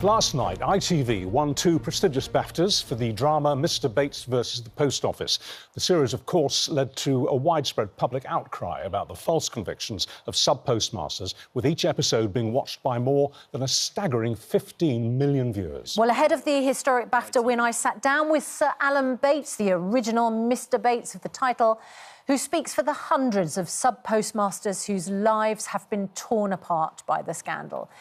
Last night, ITV won 2 prestigious BAFTAs for the drama Mr. Bates versus the Post Office. The series, of course, led to a widespread public outcry about the false convictions of sub-postmasters, with each episode being watched by more than a staggering 15 million viewers. Well, ahead of the historic BAFTA win, I sat down with Sir Alan Bates, the original Mr. Bates of the title, who speaks for the hundreds of sub-postmasters whose lives have been torn apart by the scandal.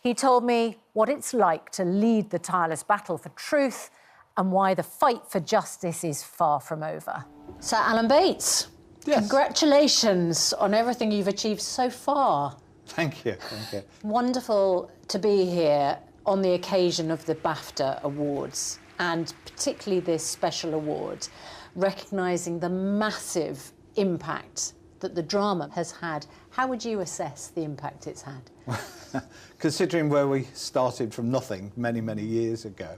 He told me what it's like to lead the tireless battle for truth and why the fight for justice is far from over. Sir Alan Bates, yes. Congratulations on everything you've achieved so far. Thank you, thank you. Wonderful to be here on the occasion of the BAFTA Awards, and particularly this special award, recognising the massive impact that the drama has had. How would you assess the impact it's had? Considering where we started from nothing many, many years ago,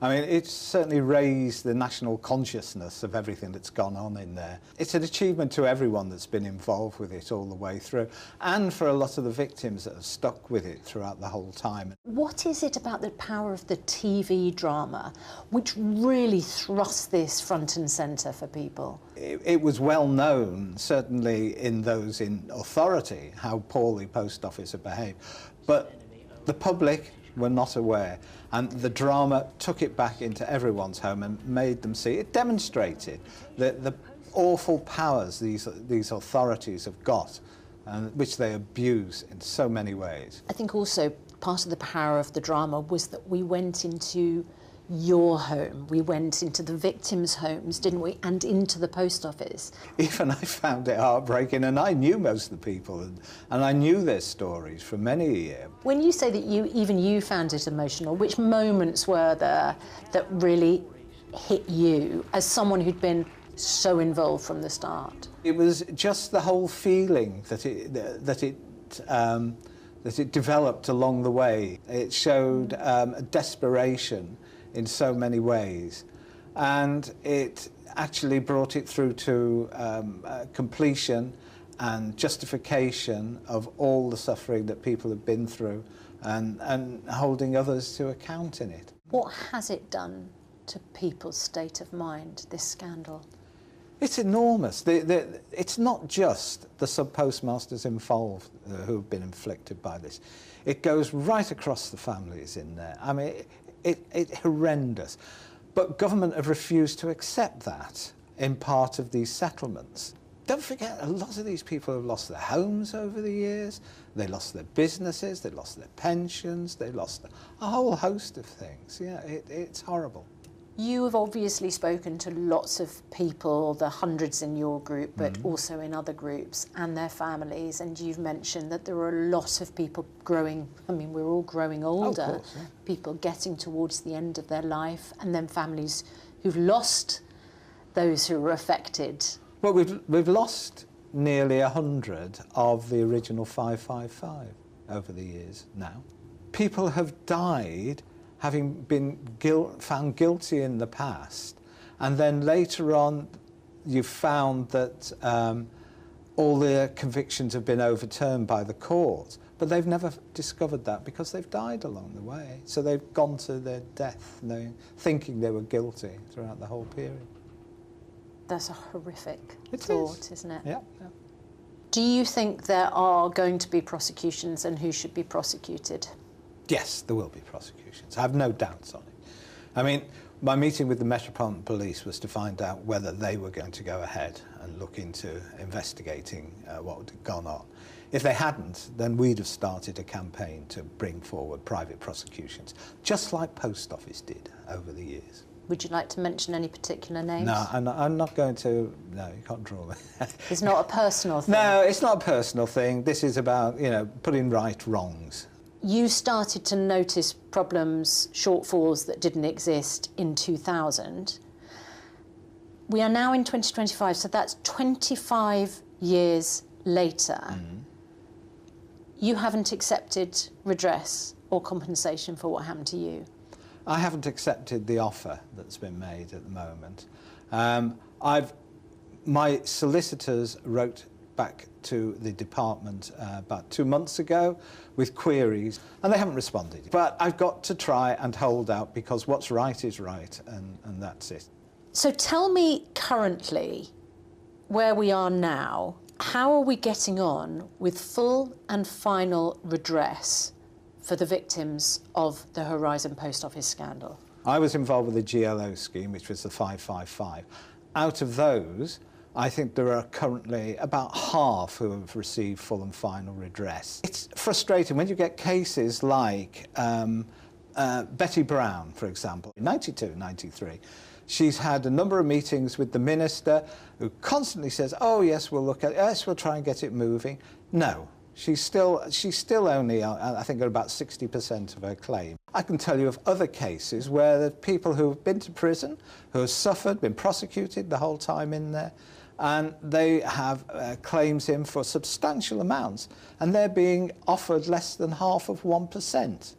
I mean, it's certainly raised the national consciousness of everything that's gone on in there. It's an achievement to everyone that's been involved with it all the way through, and for a lot of the victims that have stuck with it throughout the whole time. What is it about the power of the TV drama which really thrusts this front and centre for people? It was well known, certainly in those in authority, how poorly Post Office had behaved, but the public were not aware, and the drama took it back into everyone's home and made them see. It demonstrated the awful powers these authorities have got, and which they abuse in so many ways. I think also part of the power of the drama was that we went into your home, we went into the victims' homes, didn't we, and into the Post Office. Even I found it heartbreaking, and I knew most of the people, and I knew their stories for many a year. When you say that even you found it emotional, which moments were there that really hit you as someone who'd been so involved from the start? It was just the whole feeling that it developed along the way. It showed a desperation in so many ways, and it actually brought it through to completion and justification of all the suffering that people have been through, and holding others to account in it. What has it done to people's state of mind, this scandal? It's enormous. It's not just the sub-postmasters involved who have been inflicted by this. It goes right across the families in there. I mean, it's horrendous. But government have refused to accept that in part of these settlements. Don't forget, a lot of these people have lost their homes over the years, they lost their businesses, they lost their pensions, they lost a whole host of things. Yeah, it's horrible. You have obviously spoken to lots of people, the hundreds in your group, but also in other groups, and their families, and you've mentioned that there are a lot of people growing, I mean, we're all growing older, of course, yeah. People getting towards the end of their life, and then families who've lost those who were affected. Well, we've lost nearly 100 of the original 555 over the years now. People have died having been found guilty in the past, and then later on you've found that all their convictions have been overturned by the court, but they've never discovered that because they've died along the way. So they've gone to their death thinking they were guilty throughout the whole period. That's a horrific thought, isn't it? Yeah, yeah. Do you think there are going to be prosecutions, and who should be prosecuted? Yes, there will be prosecutions. I have no doubts on it. I mean, my meeting with the Metropolitan Police was to find out whether they were going to go ahead and look into investigating what had gone on. If they hadn't, then we'd have started a campaign to bring forward private prosecutions, just like Post Office did over the years. Would you like to mention any particular names? No, I'm not going to. No, you can't draw me. It's not a personal thing? No, it's not a personal thing. This is about, you know, putting right wrongs. You started to notice problems, shortfalls that didn't exist in 2000. We are now in 2025, so that's 25 years later. You haven't accepted redress or compensation for what happened to you? I haven't accepted the offer that's been made at the moment. My solicitors wrote back to the department about 2 months ago with queries, and they haven't responded. But I've got to try and hold out, because what's right is right, and that's it. So tell me currently where we are now. How are we getting on with full and final redress for the victims of the Horizon Post Office scandal? I was involved with the GLO scheme, which was the 555. Out of those, I think there are currently about half who have received full and final redress. It's frustrating when you get cases like Betty Brown, for example, in 92, 93. She's had a number of meetings with the minister, who constantly says, oh yes, we'll look at it, yes, we'll try and get it moving. No, she's still only, I think, at about 60% of her claim. I can tell you of other cases where the people who have been to prison, who have suffered, been prosecuted the whole time in there, and they have claims in for substantial amounts, and they're being offered less than half of 1%.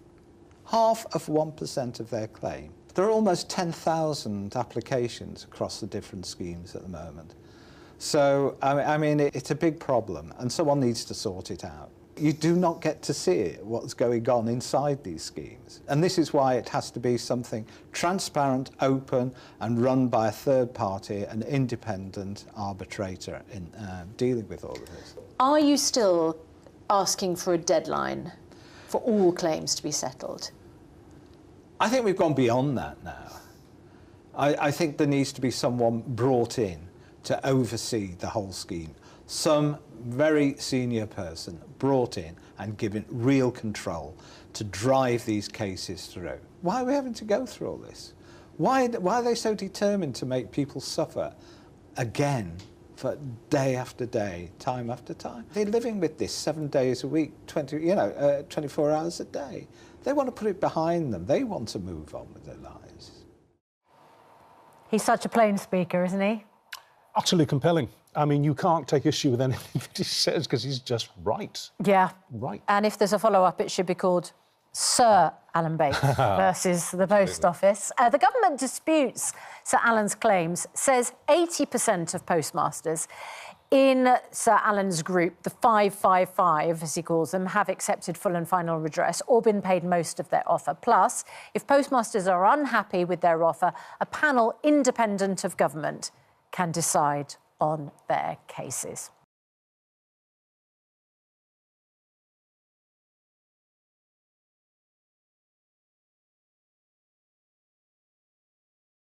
Half of 1% of their claim. There are almost 10,000 applications across the different schemes at the moment. So, I mean, it's a big problem, and someone needs to sort it out. You do not get to see what's going on inside these schemes. And this is why it has to be something transparent, open, and run by a third party, an independent arbitrator in dealing with all of this. Are you still asking for a deadline for all claims to be settled? I think we've gone beyond that now. I think there needs to be someone brought in to oversee the whole scheme. Some very senior person brought in and given real control to drive these cases through. Why are we having to go through all this? Why are they so determined to make people suffer again for day after day, time after time? They're living with this 7 days a week, 24 hours a day. They want to put it behind them. They want to move on with their lives. He's such a plain speaker, isn't he? Utterly compelling. I mean, you can't take issue with anything that he says, because he's just right. Yeah. Right. And if there's a follow-up, it should be called Sir Alan Bates versus the Post Office. The government disputes Sir Alan's claims, says 80% of postmasters in Sir Alan's group, the 555, as he calls them, have accepted full and final redress or been paid most of their offer. Plus, if postmasters are unhappy with their offer, a panel independent of government can decide on their cases.